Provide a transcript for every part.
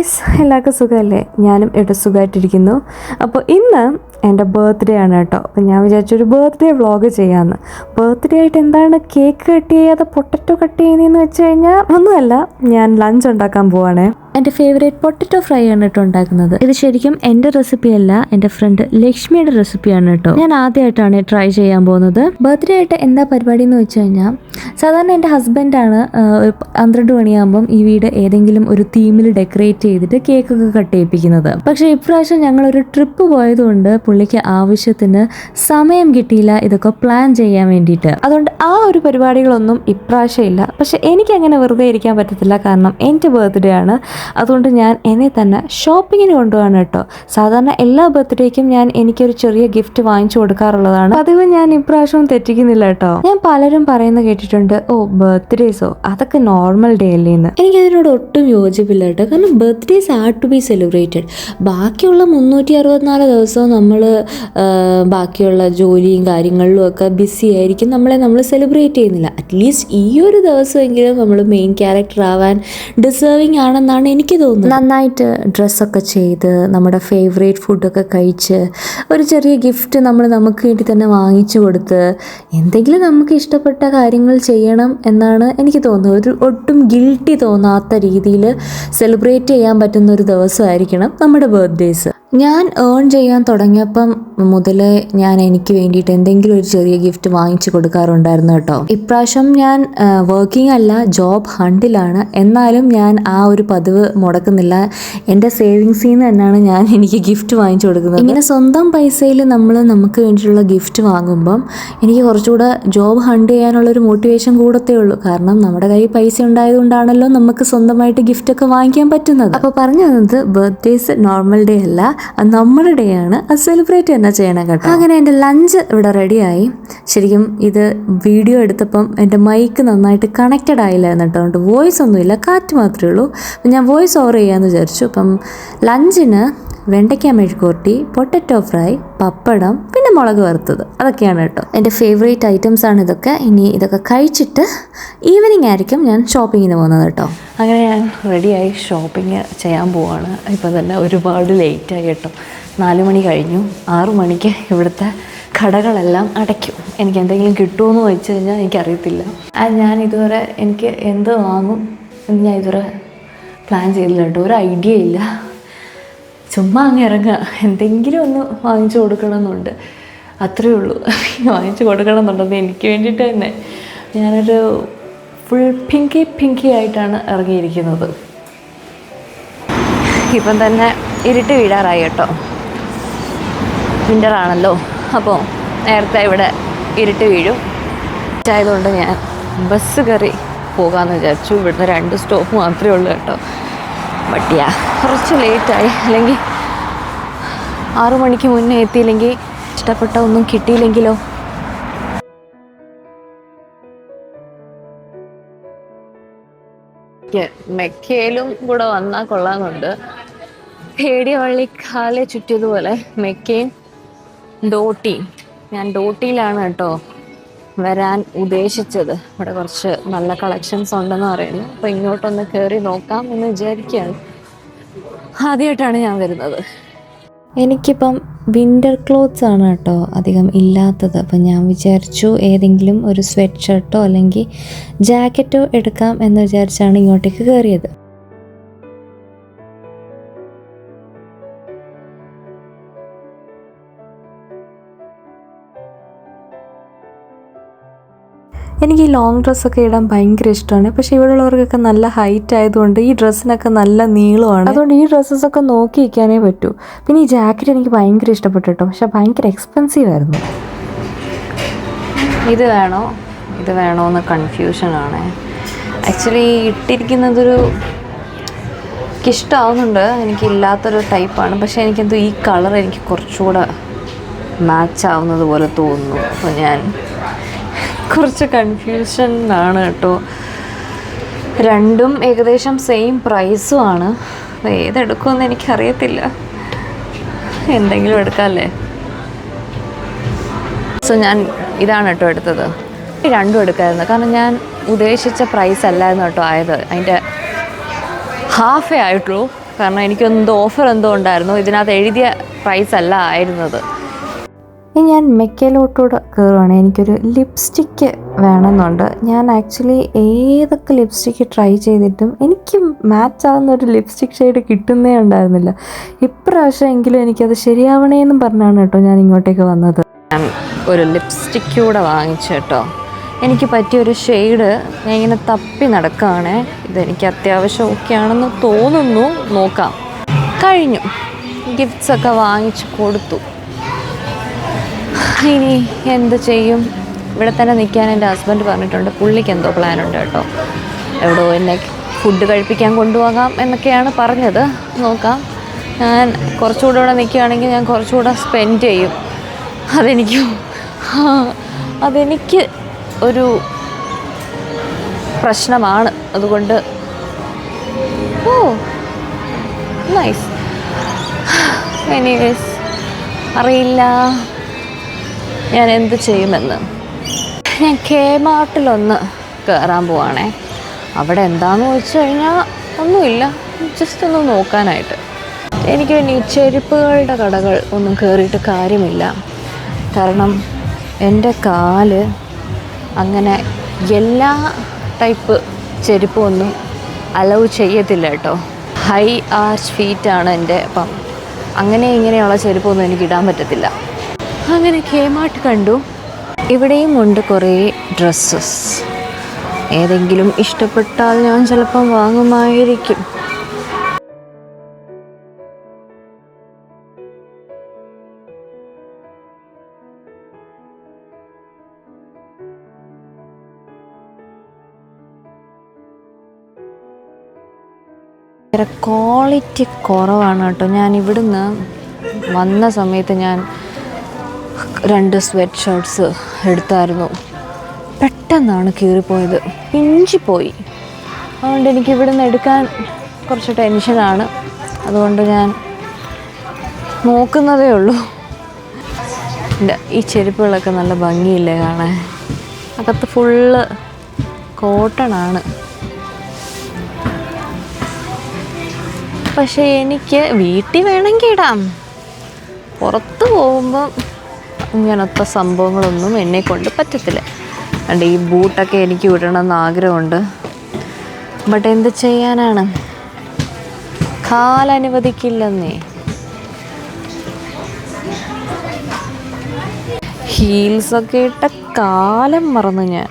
Guys, എല്ലാവർക്കും സുഖമല്ലേ? ഞാനും ഇവിടെ സുഖമായിട്ടിരിക്കുന്നു. അപ്പോൾ ഇന്ന് എൻ്റെ ബർത്ത്ഡേ ആണ് കേട്ടോ. അപ്പോൾ ഞാൻ വിചാരിച്ചൊരു ബർത്ത്ഡേ വ്ളോഗ് ചെയ്യാമെന്ന്. ബർത്ത്ഡേ ആയിട്ട് എന്താണ് കേക്ക് കട്ട് ചെയ്യാതെ പൊട്ടറ്റോ കട്ട് ചെയ്യുന്നതെന്ന് വെച്ച് കഴിഞ്ഞാൽ ഒന്നുമല്ല, ഞാൻ ലഞ്ച് ഉണ്ടാക്കാൻ പോവാണേ. എൻ്റെ ഫേവറേറ്റ് പൊട്ടറ്റോ ഫ്രൈ ആണ് കേട്ടോ ഉണ്ടാക്കുന്നത്. ഇത് ശരിക്കും എൻ്റെ റെസിപ്പി അല്ല, എൻ്റെ ഫ്രണ്ട് ലക്ഷ്മിയുടെ റെസിപ്പിയാണ് കേട്ടോ. ഞാൻ ആദ്യമായിട്ടാണ് ട്രൈ ചെയ്യാൻ പോകുന്നത്. ബർത്ത്ഡേ ആയിട്ട് എന്താ പരിപാടി എന്ന് വെച്ച് കഴിഞ്ഞാൽ, സാധാരണ എൻ്റെ ഹസ്ബൻഡാണ് 12 മണിയാകുമ്പം ഈ വീട് ഏതെങ്കിലും ഒരു തീമിൽ ഡെക്കറേറ്റ് ചെയ്തിട്ട് കേക്കൊക്കെ കട്ട് ചെയ്യിപ്പിക്കുന്നത്. പക്ഷേ ഇപ്രാവശ്യം ഞങ്ങളൊരു ട്രിപ്പ് പോയതുകൊണ്ട് പുള്ളിക്ക് ആവശ്യത്തിന് സമയം കിട്ടിയില്ല ഇതൊക്കെ പ്ലാൻ ചെയ്യാൻ വേണ്ടിയിട്ട്. അതുകൊണ്ട് ആ ഒരു പരിപാടികളൊന്നും ഇപ്രാവശ്യം ഇല്ല. പക്ഷെ എനിക്കങ്ങനെ വെറുതെ ഇരിക്കാൻ പറ്റത്തില്ല, കാരണം എൻ്റെ ബർത്ത്ഡേ ആണ്. അതുകൊണ്ട് ഞാൻ എന്നെ തന്നെ ഷോപ്പിങ്ങിന് കൊണ്ടുപോകാണ് കേട്ടോ. സാധാരണ എല്ലാ ബർത്ത്ഡേക്കും ഞാൻ എനിക്കൊരു ചെറിയ ഗിഫ്റ്റ് വാങ്ങിച്ചു കൊടുക്കാറുള്ളതാണ്. പതിവ് ഞാൻ ഇപ്രാവശ്യവും തെറ്റിക്കുന്നില്ല കേട്ടോ. ഞാൻ പലരും പറയുന്നത് കേട്ടിട്ടുണ്ട്, ഓ ബർത്ത്ഡേസോ അതൊക്കെ നോർമൽ ഡേ അല്ലേ എന്ന്. എനിക്കതിനോട് ഒട്ടും യോജിപ്പില്ല കേട്ടോ. കാരണം birthdays are to be celebrated. ബാക്കിയുള്ള 364 ദിവസവും നമ്മൾ ബാക്കിയുള്ള ജോലിയും കാര്യങ്ങളിലും ഒക്കെ ബിസി ആയിരിക്കും. നമ്മൾ സെലിബ്രേറ്റ് ചെയ്യുന്നില്ല. അറ്റ്ലീസ്റ്റ് ഈ ഒരു ദിവസമെങ്കിലും നമ്മൾ മെയിൻ ക്യാരക്ടർ ആവാൻ ഡിസേർവിങ് ആണെന്നാണ് എനിക്ക് തോന്നുന്നത്. നന്നായിട്ട് ഡ്രസ്സൊക്കെ ചെയ്ത് നമ്മുടെ ഫേവറേറ്റ് ഫുഡൊക്കെ കഴിച്ച് ഒരു ചെറിയ ഗിഫ്റ്റ് നമുക്ക് വേണ്ടി തന്നെ വാങ്ങിച്ചു കൊടുത്ത് എന്തെങ്കിലും നമുക്ക് ഇഷ്ടപ്പെട്ട കാര്യങ്ങൾ ചെയ്യണം എന്നാണ് എനിക്ക് തോന്നുന്നത്. ഒരു ഒട്ടും ഗിൽട്ടി തോന്നാത്ത രീതിയിൽ സെലിബ്രേറ്റ് ചെയ്യാൻ പറ്റുന്ന ഒരു ദിവസമായിരിക്കണം നമ്മുടെ ബർത്ത്ഡേസ്. ഞാൻ ഏൺ ചെയ്യാൻ തുടങ്ങിയപ്പം മുതലേ ഞാൻ എനിക്ക് വേണ്ടിയിട്ട് എന്തെങ്കിലും ഒരു ചെറിയ ഗിഫ്റ്റ് വാങ്ങിച്ചു കൊടുക്കാറുണ്ടായിരുന്നു കേട്ടോ. ഇപ്രാവശ്യം ഞാൻ വർക്കിംഗ് അല്ല, ജോബ് ഹണ്ടിലാണ്. എന്നാലും ഞാൻ ആ ഒരു പതിവ് മുടക്കുന്നില്ല. എൻ്റെ സേവിങ്സിൽ നിന്ന് തന്നെയാണ് ഞാൻ എനിക്ക് ഗിഫ്റ്റ് വാങ്ങിച്ചു കൊടുക്കുന്നത്. ഇങ്ങനെ സ്വന്തം പൈസയിൽ നമുക്ക് വേണ്ടിയിട്ടുള്ള ഗിഫ്റ്റ് വാങ്ങുമ്പം എനിക്ക് കുറച്ചുകൂടെ ജോബ് ഹണ്ട് ചെയ്യാനുള്ളൊരു മോട്ടിവേഷൻ കൂടത്തേ ഉള്ളൂ. കാരണം നമ്മുടെ കയ്യിൽ പൈസ ഉണ്ടായതുകൊണ്ടാണല്ലോ നമുക്ക് സ്വന്തമായിട്ട് ഗിഫ്റ്റൊക്കെ വാങ്ങിക്കാൻ പറ്റുന്നത്. അപ്പോൾ പറഞ്ഞു വന്നത്, ബർത്ത്ഡേസ് നോർമൽ ഡേ അല്ല, നമ്മുടെ ഡേ ആണ്. അത് സെലിബ്രേറ്റ് തന്നെ ചെയ്യണം കേട്ടോ. അങ്ങനെ എൻ്റെ ലഞ്ച് ഇവിടെ റെഡിയായി. ശരിക്കും ഇത് വീഡിയോ എടുത്തപ്പം എൻ്റെ മൈക്ക് നന്നായിട്ട് കണക്റ്റഡ് ആയില്ലായിരുന്നു കേട്ടോ. അതുകൊണ്ട് വോയിസ് ഒന്നുമില്ല, കാറ്റ് മാത്രമേ ഉള്ളൂ. അപ്പം ഞാൻ വോയിസ് ഓവർ ചെയ്യാമെന്ന് വിചാരിച്ചു. അപ്പം ലഞ്ചിന് വെണ്ടയ്ക്ക മെഴുക്കുവരട്ടി, പൊട്ടറ്റോ ഫ്രൈ, പപ്പടം, പിന്നെ മുളക് വറുത്തത്, അതൊക്കെയാണ് കേട്ടോ. എൻ്റെ ഫേവറേറ്റ് ഐറ്റംസ് ആണ് ഇതൊക്കെ. ഇനി ഇതൊക്കെ കഴിച്ചിട്ട് ഈവനിങ് ആയിരിക്കും ഞാൻ ഷോപ്പിങ്ങിന് പോകുന്നത് കേട്ടോ. അങ്ങനെ ഞാൻ റെഡിയായി ഷോപ്പിംഗ് ചെയ്യാൻ പോവാണ്. ഇപ്പം തന്നെ ഒരുപാട് ലേറ്റായി കേട്ടോ. 4 മണി കഴിഞ്ഞു. 6 മണിക്ക് ഇവിടുത്തെ കടകളെല്ലാം അടയ്ക്കും. എനിക്ക് എന്തെങ്കിലും കിട്ടുമോ എന്ന് വെച്ച് കഴിഞ്ഞാൽ എനിക്കറിയത്തില്ല. ഞാൻ ഇതുവരെ എനിക്ക് എന്ത് വാങ്ങും എന്ന് ഞാൻ ഇതുവരെ പ്ലാൻ ചെയ്തില്ല കേട്ടോ. ഒരു ഐഡിയ ഇല്ല. ചുമ്മാ അങ്ങ് ഇറങ്ങുക, എന്തെങ്കിലും ഒന്ന് വാങ്ങിച്ചു കൊടുക്കണമെന്നുണ്ട്, അത്രയേ ഉള്ളൂ. വാങ്ങിച്ചു കൊടുക്കണമെന്നുണ്ടെന്ന് എനിക്ക് വേണ്ടിയിട്ട് തന്നെ ഞാനൊരു ഫുൾ പിങ്കി ആയിട്ടാണ് ഇറങ്ങിയിരിക്കുന്നത്. ഇപ്പം തന്നെ ഇരുട്ട് വീഴാറായി കേട്ടോ. വിൻ്ററാണല്ലോ, അപ്പോൾ നേരത്തെ ഇവിടെ ഇരുട്ട് വീഴും. ആയതുകൊണ്ട് ഞാൻ ബസ് കയറി പോകാമെന്ന് വിചാരിച്ചു. ഇവിടുന്ന് 2 സ്റ്റോപ്പ് മാത്രമേ ഉള്ളൂ കേട്ടോ. ബട്ടിയാ കുറച്ച് ലേറ്റായി. അല്ലെങ്കിൽ 6 മണിക്ക് മുന്നേ എത്തിയില്ലെങ്കിൽ ഇഷ്ടപ്പെട്ട ഒന്നും കിട്ടിയില്ലെങ്കിലോ. മെക്കയിലും കൂടെ വന്നാൽ കൊള്ളാമെന്നുണ്ട്. പേടിയ വള്ളിക്കാലെ ചുറ്റിയതുപോലെ മെക്കയും ഡോട്ടിയും. ഞാൻ ഡോട്ടിയിലാണ് കേട്ടോ വരാൻ ഉദ്ദേശിച്ചത്. ഇവിടെ കുറച്ച് നല്ല കളക്ഷൻസ് ഉണ്ടെന്ന് പറയുന്നു. അപ്പോൾ ഇങ്ങോട്ടൊന്ന് കയറി നോക്കാം എന്ന് വിചാരിക്കുകയാണ്. ആദ്യമായിട്ടാണ് ഞാൻ വരുന്നത്. എനിക്കിപ്പം വിൻ്റർ ക്ലോത്ത്സ് ആണ് കേട്ടോ അധികം ഇല്ലാത്തത്. അപ്പം ഞാൻ വിചാരിച്ചു ഏതെങ്കിലും ഒരു സ്വെറ്റ് ഷർട്ടോ അല്ലെങ്കിൽ ജാക്കറ്റോ എടുക്കാം എന്ന് വിചാരിച്ചാണ് ഇങ്ങോട്ടേക്ക് കയറിയത്. എനിക്ക് ഈ ലോങ് ഡ്രസ്സൊക്കെ ഇടാൻ ഭയങ്കര ഇഷ്ടമാണ്. പക്ഷേ ഇവിടെ ഉള്ളവർക്കൊക്കെ നല്ല ഹൈറ്റ് ആയതുകൊണ്ട് ഈ ഡ്രസ്സിനൊക്കെ നല്ല നീളമാണ്. അതുകൊണ്ട് ഈ ഡ്രസ്സസൊക്കെ നോക്കി വയ്ക്കാനേ പറ്റൂ. പിന്നെ ഈ ജാക്കറ്റ് എനിക്ക് ഭയങ്കര ഇഷ്ടപ്പെട്ടു കേട്ടോ. പക്ഷെ ഭയങ്കര എക്സ്പെൻസീവ് ആയിരുന്നു. ഇത് വേണോ എന്ന് കൺഫ്യൂഷനാണ്. ആക്ച്വലി ഇട്ടിരിക്കുന്നതൊരു എനിക്കിഷ്ടമാവുന്നുണ്ട്. എനിക്കില്ലാത്തൊരു ടൈപ്പാണ്. പക്ഷേ എനിക്കെന്തോ ഈ കളർ എനിക്ക് കുറച്ചുകൂടെ മാച്ച് ആവുന്നത് പോലെ തോന്നുന്നു. അപ്പോൾ ഞാൻ കുറച്ച് കൺഫ്യൂഷനാണ് കേട്ടോ. രണ്ടും ഏകദേശം സെയിം പ്രൈസും ആണ്. അപ്പോൾ ഏതെടുക്കുമെന്ന് എനിക്കറിയത്തില്ല. എന്തെങ്കിലും എടുക്കാമല്ലേ. സോ ഞാൻ ഇതാണ് കേട്ടോ എടുത്തത്. രണ്ടും എടുക്കാമായിരുന്നു. കാരണം ഞാൻ ഉദ്ദേശിച്ച പ്രൈസ് അല്ലായിരുന്നു കേട്ടോ ആയത്. അതിൻ്റെ ഹാഫേ ആയിട്ടുള്ളൂ. കാരണം എനിക്കെന്തോ ഓഫർ എന്തോ ഉണ്ടായിരുന്നു, ഇതിനകത്ത് എഴുതിയ പ്രൈസ് അല്ല ആയിരുന്നത്. ഇനി ഞാൻ മെക്കയിലോട്ടൂടെ കയറുവാണ്. എനിക്കൊരു ലിപ്സ്റ്റിക്ക് വേണമെന്നുണ്ട്. ഞാൻ ആക്ച്വലി ഏതൊക്കെ ലിപ്സ്റ്റിക്ക് ട്രൈ ചെയ്തിട്ടും എനിക്ക് മാച്ച് ആവുന്ന ഒരു ലിപ്സ്റ്റിക് ഷെയ്ഡ് കിട്ടുന്നേ ഉണ്ടായിരുന്നില്ല. ഇപ്രാവശ്യം എങ്കിലും എനിക്കത് ശരിയാവണേന്നും പറഞ്ഞാണ് കേട്ടോ ഞാൻ ഇങ്ങോട്ടേക്ക് വന്നത്. ഞാൻ ഒരു ലിപ്സ്റ്റിക്ക് കൂടെ വാങ്ങിച്ചു കേട്ടോ. എനിക്ക് പറ്റിയൊരു ഷെയ്ഡ് ഞാൻ ഇങ്ങനെ തപ്പി നടക്കുകയാണേ. ഇതെനിക്ക് അത്യാവശ്യം ഓക്കെ ആണെന്ന് തോന്നുന്നു. നോക്കാം. കഴിഞ്ഞു. ഗിഫ്റ്റ്സൊക്കെ വാങ്ങിച്ച് കൊടുത്തു. ഇനി എന്ത് ചെയ്യും? ഇവിടെ തന്നെ നിൽക്കാൻ എൻ്റെ ഹസ്ബൻഡ് പറഞ്ഞിട്ടുണ്ട്. പുള്ളിക്ക് എന്തോ പ്ലാനുണ്ട് കേട്ടോ. എവിടെയോ എന്നെ ഫുഡ് കഴിപ്പിക്കാൻ കൊണ്ടുപോകാം എന്നൊക്കെയാണ് പറഞ്ഞത്. നോക്കാം. ഞാൻ കുറച്ചുകൂടെ ഇവിടെ നിൽക്കുകയാണെങ്കിൽ ഞാൻ കുറച്ചുകൂടെ സ്പെൻഡ് ചെയ്യും. അതെനിക്ക് ഒരു പ്രശ്നമാണ്. അതുകൊണ്ട് നൈസ്. എനിവേസ് അറിയില്ല ഞാൻ എന്ത് ചെയ്യുമെന്ന്. ഞാൻ കെ-മാർട്ടിലൊന്ന് കയറാൻ പോവാണേ. അവിടെ എന്താണെന്ന് വെച്ച് കഴിഞ്ഞാൽ ഒന്നുമില്ല, ജസ്റ്റ് ഒന്ന് നോക്കാനായിട്ട്. എനിക്ക് പിന്നെ ഈ ചെരുപ്പുകളുടെ കടകൾ ഒന്നും കയറിയിട്ട് കാര്യമില്ല. കാരണം എൻ്റെ കാല് അങ്ങനെ എല്ലാ ടൈപ്പ് ചെരുപ്പൊന്നും അലൗ ചെയ്യത്തില്ല കേട്ടോ. ഹൈ ആർച്ച് ഫീറ്റാണ് എൻ്റെ. അപ്പം അങ്ങനെ ഇങ്ങനെയുള്ള ചെരുപ്പൊന്നും എനിക്ക് ഇടാൻ പറ്റത്തില്ല. അങ്ങനെ കെ-മാർട്ട് കണ്ടു. ഇവിടെയും ഉണ്ട് കുറേ ഡ്രസ്സസ്. ഏതെങ്കിലും ഇഷ്ടപ്പെട്ടാൽ ഞാൻ ചിലപ്പം വാങ്ങുമായിരിക്കും. ക്വാളിറ്റി കുറവാണ് കേട്ടോ. ഞാൻ ഇവിടുന്ന് വന്ന സമയത്ത് ഞാൻ 2 സ്വെറ്റ് ഷർട്ട്സ് എടുത്തായിരുന്നു. പെട്ടെന്നാണ് കീറിപ്പോയത്, പിഞ്ചിപ്പോയി. അതുകൊണ്ട് എനിക്ക് ഇവിടുന്ന് എടുക്കാൻ കുറച്ച് ടെൻഷനാണ്. അതുകൊണ്ട് ഞാൻ നോക്കുന്നതേ ഉള്ളൂ. ഈ ചെരുപ്പുകളൊക്കെ നല്ല ഭംഗിയില്ലേ കാണാൻ. അകത്ത് ഫുള്ള് കോട്ടണാണ്. പക്ഷേ എനിക്ക് വീട്ടിൽ വേണമെങ്കിൽ ഇടാം. പുറത്ത് പോകുമ്പം ഇങ്ങനത്തെ സംഭവങ്ങളൊന്നും എന്നെ കൊണ്ട് പറ്റത്തില്ല. അതുകൊണ്ട് ഈ ബൂട്ടൊക്കെ എനിക്ക് ഇടണമെന്ന് ആഗ്രഹമുണ്ട്. ബട്ട് എന്ത് ചെയ്യാനാണ്, കാലനുവദിക്കില്ലെന്നേ. ഹീൽസൊക്കെ ഇട്ട കാലം മറന്നു ഞാൻ.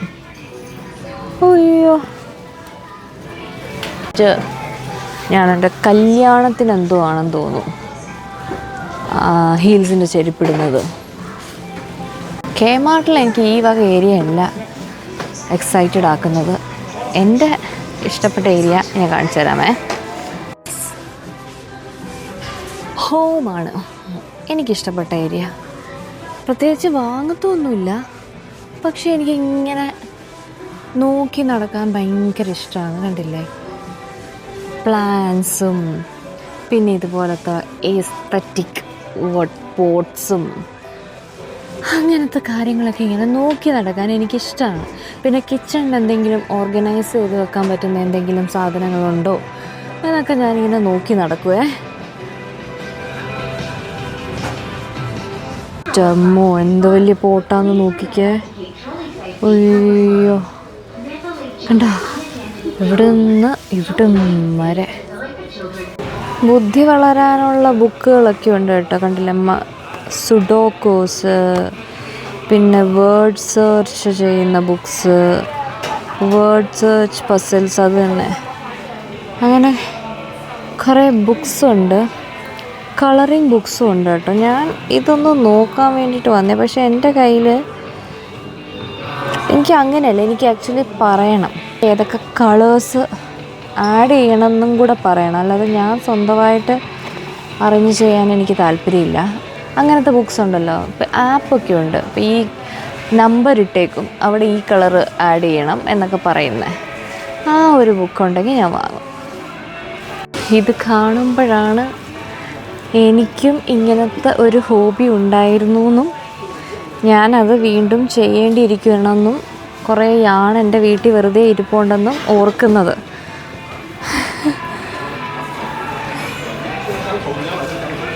അയ്യോ, ഞാൻ എൻ്റെ കല്യാണത്തിന് എന്തോ ആണെന്ന് തോന്നുന്നു ഹീൽസിൻ്റെ ചെരുപ്പിടുന്നത്. കെ-മാർട്ടിൽ എനിക്ക് ഈ വക ഏരിയ അല്ല എക്സൈറ്റഡ് ആക്കുന്നത്. എൻ്റെ ഇഷ്ടപ്പെട്ട ഏരിയ ഞാൻ കാണിച്ചു തരാമേ. ഹോമാണ് എനിക്കിഷ്ടപ്പെട്ട ഏരിയ. പ്രത്യേകിച്ച് വാങ്ങത്തൊന്നുമില്ല, പക്ഷേ എനിക്കിങ്ങനെ നോക്കി നടക്കാൻ ഭയങ്കര ഇഷ്ടമാണ്. കണ്ടില്ലേ, പ്ലാന്റ്സും പിന്നെ ഇതുപോലത്തെ എസ്തറ്റിക് പോട്ട്സും അങ്ങനത്തെ കാര്യങ്ങളൊക്കെ ഇങ്ങനെ നോക്കി നടക്കാൻ എനിക്കിഷ്ടമാണ്. പിന്നെ കിച്ചണിൽ എന്തെങ്കിലും ഓർഗനൈസ് ചെയ്ത് വെക്കാൻ പറ്റുന്ന എന്തെങ്കിലും സാധനങ്ങളുണ്ടോ എന്നൊക്കെ ഞാനിങ്ങനെ നോക്കി നടക്കുവേ. ടമ്മോ, എന്ത് വലിയ പോട്ടാന്ന് നോക്കിക്കേ. അയ്യോ, കണ്ടോ, ഇവിടെ നിന്ന് വരെ ബുദ്ധി വളരാനുള്ള ബുക്കുകളൊക്കെ ഉണ്ട് കേട്ടോ. കണ്ടില്ല, സുഡോക്കോസ്, പിന്നെ വേർഡ് സെർച്ച് ചെയ്യുന്ന ബുക്സ്, വേർഡ് സെർച്ച് പസിൽസ്, അത് തന്നെ. അങ്ങനെ കുറേ ബുക്സുണ്ട്. കളറിങ് ബുക്സും ഉണ്ട് കേട്ടോ. ഞാൻ ഇതൊന്നും നോക്കാൻ വേണ്ടിയിട്ട് വന്നേ. പക്ഷേ എൻ്റെ കയ്യിൽ എനിക്ക് അങ്ങനെയല്ല, എനിക്ക് ആക്ച്വലി പറയണം ഏതൊക്കെ കളേഴ്സ് ആഡ് ചെയ്യണമെന്നും കൂടെ പറയണം. അല്ലാതെ ഞാൻ സ്വന്തമായിട്ട് അറിഞ്ഞ് ചെയ്യാൻ എനിക്ക് താല്പര്യമില്ല. അങ്ങനത്തെ ബുക്സ് ഉണ്ടല്ലോ, ഇപ്പോൾ ആപ്പൊക്കെ ഉണ്ട്. ഇപ്പോൾ ഈ നമ്പർ ഇട്ടേക്കും, അവിടെ ഈ കളറ് ആഡ് ചെയ്യണം എന്നൊക്കെ പറയുന്നത്. ആ ഒരു ബുക്കുണ്ടെങ്കിൽ ഞാൻ വാങ്ങും. ഇത് കാണുമ്പോഴാണ് എനിക്കും ഇങ്ങനത്തെ ഒരു ഹോബി ഉണ്ടായിരുന്നു എന്നും ഞാനത് വീണ്ടും ചെയ്യേണ്ടിയിരിക്കണമെന്നും കുറേ യാണ് എൻ്റെ വീട്ടിൽ വെറുതെ ഇരിപ്പുണ്ടെന്നും ഓർക്കുന്നത്.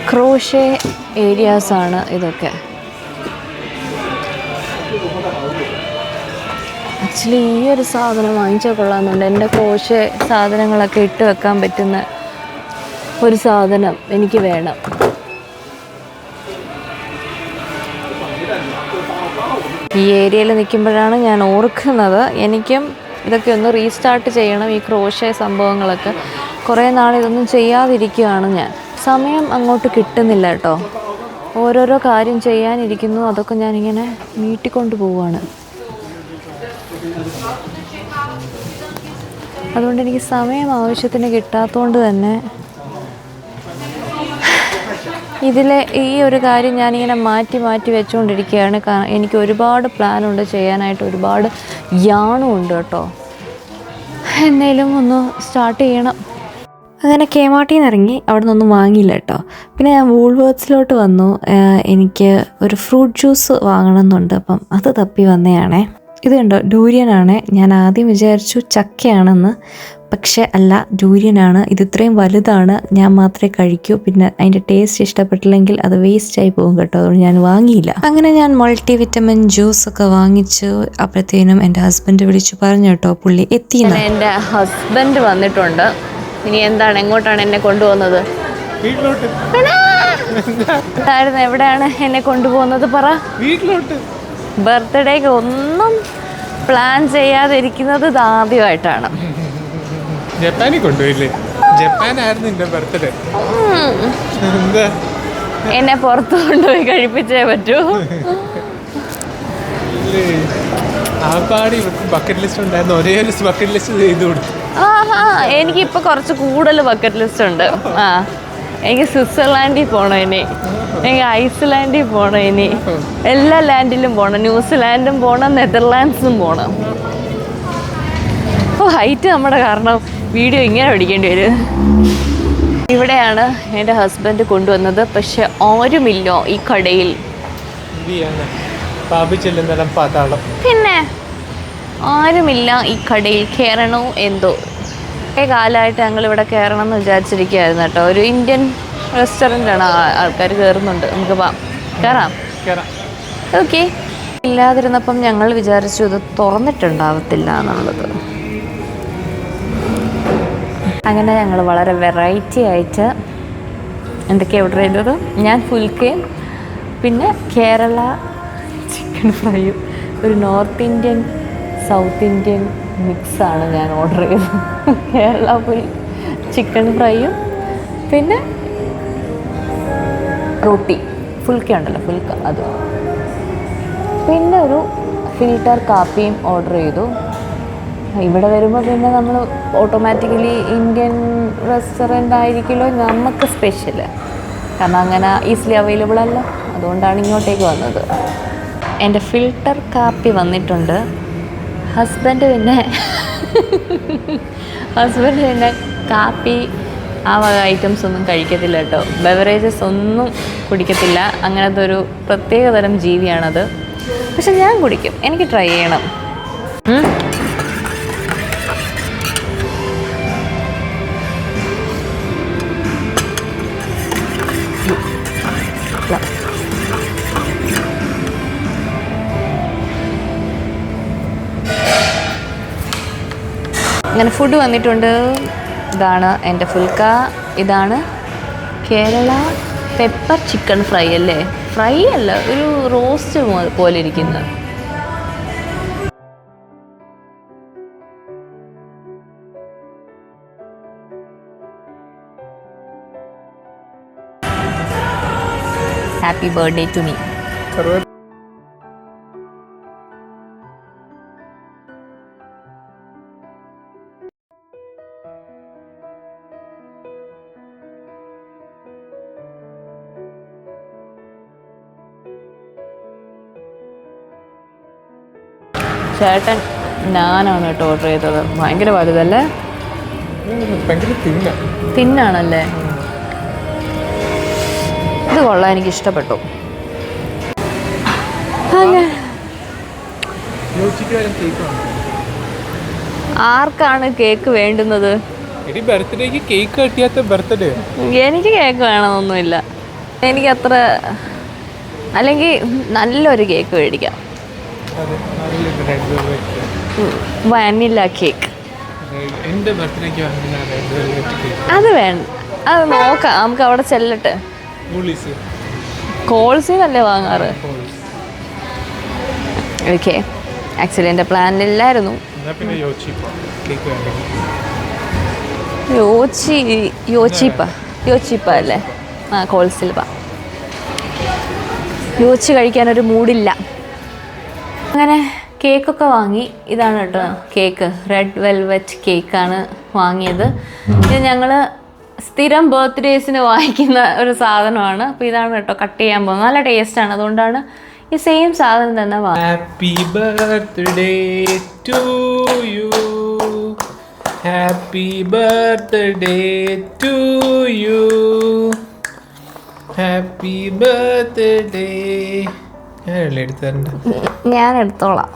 ക്രോഷേ ഏരിയാസാണ് ഇതൊക്കെ. ആക്ച്വലി ഈ ഒരു സാധനം വാങ്ങിച്ചാൽ കൊള്ളാമെന്നുണ്ട്. എൻ്റെ ക്രോഷേ സാധനങ്ങളൊക്കെ ഇട്ട് വെക്കാൻ പറ്റുന്ന ഒരു സാധനം എനിക്ക് വേണം. ഈ ഏരിയയിൽ നിൽക്കുമ്പോഴാണ് ഞാൻ ഓർക്കുന്നത് എനിക്കും ഇതൊക്കെ ഒന്ന് റീസ്റ്റാർട്ട് ചെയ്യണം. ഈ ക്രോഷേ സംഭവങ്ങളൊക്കെ കുറേ നാൾ ഇതൊന്നും ചെയ്യാതിരിക്കുകയാണ് ഞാൻ. സമയം അങ്ങോട്ട് കിട്ടുന്നില്ല കേട്ടോ. ഓരോരോ കാര്യം ചെയ്യാനിരിക്കുന്നു, അതൊക്കെ ഞാനിങ്ങനെ നീട്ടിക്കൊണ്ട് പോവുകയാണ്. അതുകൊണ്ട് എനിക്ക് സമയം ആവശ്യത്തിന് കിട്ടാത്തതുകൊണ്ട് തന്നെ ഇതിലെ ഈ ഒരു കാര്യം ഞാനിങ്ങനെ മാറ്റി മാറ്റി വെച്ചുകൊണ്ടിരിക്കുകയാണ്. എനിക്ക് ഒരുപാട് പ്ലാനുണ്ട് ചെയ്യാനായിട്ട്, ഒരുപാട് യാണും ഉണ്ട് കേട്ടോ. എന്നേലും ഒന്ന് സ്റ്റാർട്ട് ചെയ്യണം. അങ്ങനെ കെ-മാർട്ടിൽ നിന്ന് ഇറങ്ങി അവിടെ നിന്നൊന്നും വാങ്ങിയില്ല കേട്ടോ. പിന്നെ ഞാൻ വൂൾവേർഡ്സിലോട്ട് വന്നു. എനിക്ക് ഒരു ഫ്രൂട്ട് ജ്യൂസ് വാങ്ങണമെന്നുണ്ട്. അപ്പം അത് തപ്പി വന്നതാണേ. ഇത് കണ്ടോ, ഡൂരിയനാണ്. ഞാൻ ആദ്യം വിചാരിച്ചു ചക്കയാണെന്ന്, പക്ഷെ അല്ല, ഡൂരിയനാണ്. ഇത് ഇത്രയും വലുതാണ്, ഞാൻ മാത്രമേ കഴിക്കൂ. പിന്നെ അതിൻ്റെ ടേസ്റ്റ് ഇഷ്ടപ്പെട്ടില്ലെങ്കിൽ അത് വേസ്റ്റായി പോകും കേട്ടോ. അതുകൊണ്ട് ഞാൻ വാങ്ങിയില്ല. അങ്ങനെ ഞാൻ മൾട്ടി വിറ്റമിൻ ജ്യൂസൊക്കെ വാങ്ങിച്ചു. അപ്പോഴത്തേനും എൻ്റെ ഹസ്ബൻഡ് വിളിച്ചു പറഞ്ഞു കേട്ടോ, പുള്ളി എത്തിയെന്ന്. എൻ്റെ ഹസ്ബൻഡ് വന്നിട്ടുണ്ട്. ഇനി എന്താണ്, എങ്ങോട്ടാണ് എന്നെ കൊണ്ടുപോകുന്നത്? എവിടെയാണ് എന്നെ കൊണ്ടുപോകുന്നത് പറ? വീട്ടിലോട്ട്. ബർത്ത്ഡേക്ക് ഒന്നും പ്ലാൻ ചെയ്യാതിരിക്കുന്നത് ഇത് ആദ്യമായിട്ടാണ്. ജപ്പാനിൽ കൊണ്ടുപോയില്ലേ? ജപ്പാനായിരുന്നു എന്റെ ബർത്ത്ഡേ. എന്നെ പുറത്ത് കൊണ്ടുപോയി കഴിപ്പിച്ചേ പറ്റൂ. ബക്കറ്റ് ലിസ്റ്റ് ഉണ്ടായിരുന്നു, ഒരേ ഒരു ബക്കറ്റ് ലിസ്റ്റ് ചെയ്ത് കൊടുത്തു. എനിക്കിപ്പോൾ കുറച്ച് കൂടുതൽ ബക്കറ്റ് ലിസ്റ്റ് ഉണ്ട്. എനിക്ക് സ്വിറ്റ്സർലാൻഡിൽ പോകണം, ഇനി എനിക്ക് ഐസ്ലാൻഡിൽ പോകണം, ഇനി എല്ലാ ലാൻഡിലും പോകണം, ന്യൂസിലാൻഡും പോകണം, നെതർലാൻഡ്സും പോകണം. അപ്പോൾ ഹൈറ്റ് നമ്മുടെ കാരണം വീഡിയോ ഇങ്ങനെ പിടിക്കേണ്ടി വരും. ഇവിടെയാണ് എൻ്റെ ഹസ്ബൻഡ് കൊണ്ടുവന്നത്. പക്ഷെ ആരുമില്ല ഈ കടയിൽ. പിന്നെ ആരുമില്ല ഈ കടയിൽ. കയറണോ എന്തോ. കുറേ കാലമായിട്ട് ഞങ്ങളിവിടെ കയറണം എന്ന് വിചാരിച്ചിരിക്കുകയായിരുന്നു കേട്ടോ. ഒരു ഇന്ത്യൻ റെസ്റ്റോറൻ്റാണ്, ആൾക്കാർ കയറുന്നുണ്ട്. നമുക്ക് കയറാം. ഓക്കെ. ഇല്ലാതിരുന്നപ്പം ഞങ്ങൾ വിചാരിച്ചു ഇത് തുറന്നിട്ടുണ്ടാവത്തില്ല എന്നുള്ളത്. അങ്ങനെ ഞങ്ങൾ വളരെ വെറൈറ്റി ആയിട്ട് എന്തൊക്കെയാണ് ഓർഡർ ചെയ്തത്? ഞാൻ ഫുൽക്കയും പിന്നെ കേരള ചിക്കൻ ഫ്രൈയും, ഒരു നോർത്ത് ഇന്ത്യൻ സൗത്ത് ഇന്ത്യൻ മിക്സാണ് ഞാൻ ഓർഡർ ചെയ്തത്. കേരള ഫുൽ ചിക്കൻ ഫ്രൈയും പിന്നെ റൊട്ടി, ഫുൽക്ക ഉണ്ടല്ലോ, ഫുൽക്ക അത്, പിന്നെ ഒരു ഫിൽറ്റർ കാപ്പിയും ഓർഡർ ചെയ്തു. ഇവിടെ വരുമ്പോൾ പിന്നെ നമ്മൾ ഓട്ടോമാറ്റിക്കലി ഇന്ത്യൻ റെസ്റ്റോറൻ്റ് ആയിരിക്കുമല്ലോ നമുക്ക് സ്പെഷ്യൽ, കാരണം അങ്ങനെ ഈസിലി അവൈലബിൾ അല്ല. അതുകൊണ്ടാണ് ഇങ്ങോട്ടേക്ക് വന്നത്. എൻ്റെ ഫിൽറ്റർ കാപ്പി വന്നിട്ടുണ്ട്. ഹസ്ബൻഡ് പിന്നെ കാപ്പി ആ വക ഐറ്റംസ് ഒന്നും കഴിക്കത്തില്ല കേട്ടോ. ബെവറേജസ് ഒന്നും കുടിക്കത്തില്ല. അങ്ങനത്തെ ഒരു പ്രത്യേകതരം ജീവിയാണത്. പക്ഷെ ഞാൻ കുടിക്കും, എനിക്ക് ട്രൈ ചെയ്യണം. അങ്ങനെ ഫുഡ് വന്നിട്ടുണ്ട്. ഇതാണ് എൻ്റെ ഫുൽക്ക. ഇതാണ് കേരള പെപ്പർ ചിക്കൻ ഫ്രൈ അല്ലേ? ഫ്രൈ അല്ല, ഒരു റോസ്റ്റ് പോലെ ഇരിക്കുന്നത്. Happy birthday to me. ചേട്ടൻ ഞാനാണ് കേട്ടോ ഓർഡർ ചെയ്തത്. ഭയങ്കര വലുതല്ലേ? തിന്നാണല്ലേ? ഇത് കൊള്ളാൻ എനിക്ക് ഇഷ്ടപ്പെട്ടു. ആർക്കാണ് കേക്ക് വേണ്ടുന്നത്? എടി ബർത്ത്ഡേക്ക് കേക്ക് കട്ടിയാത്ത ബർത്ത്ഡേ. എനിക്ക് കേക്ക് വേണമെന്നൊന്നുമില്ല. എനിക്കത്ര, അല്ലെങ്കിൽ നല്ലൊരു കേക്ക് മേടിക്കാം. Vanilla cake. എൻ്റെ ബർത്ത്ഡേക്ക് വാങ്ങുന്ന റെഡ് വെൽവെറ്റ് കേക്ക്. അത് വേണ്ട, അത് നോക്കാം, നമുക്ക് അവിടെ ചെല്ലട്ടെ. കോൾസിന്നല്ലേ വാങ്ങാറ്? ഓക്കെ, ആക്ച്വലി എൻ്റെ പ്ലാനില്ലായിരുന്നു. യോച്ചിപ്പ അല്ലേ? ആ, കോൾസിൽ യോച്ചി കഴിക്കാനൊരു മൂഡില്ല. അങ്ങനെ കേക്കൊക്കെ വാങ്ങി. ഇതാണ് കേട്ടോ കേക്ക്, റെഡ് വെൽവെറ്റ് കേക്കാണ് വാങ്ങിയത്. ഇത് ഞങ്ങൾ സ്ഥിരം ബർത്ത്ഡേസിന് വാങ്ങിക്കുന്ന ഒരു സാധനമാണ്. അപ്പോൾ ഇതാണ് കേട്ടോ കട്ട് ചെയ്യാൻ പോകുന്നത്. നല്ല ടേസ്റ്റാണ്, അതുകൊണ്ടാണ് ഈ സെയിം സാധനം തന്നെ വാങ്ങി. Happy birthday to you, happy birthday to you, happy birthday. ഞാനല്ലേ എടുത്തരണ്ട? ഞാൻ എടുത്തോളാം.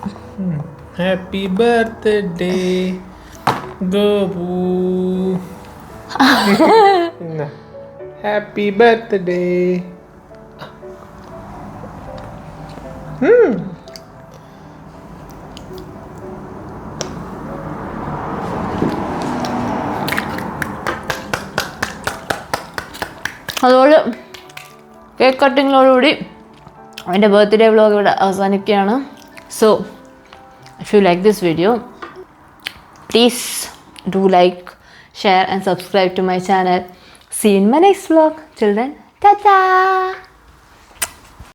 Happy birthday Gopu. Happy birthday. അതുപോലെ കേക്ക് കട്ടിങ്ങിനോടുകൂടി എൻ്റെ ബർത്ത്ഡേ വ്ളോഗ് ഇവിടെ അവസാനിക്കുകയാണ്. So if you like this video, please do like, share and subscribe to my channel. See you in my next vlog. Till then, ta-ta!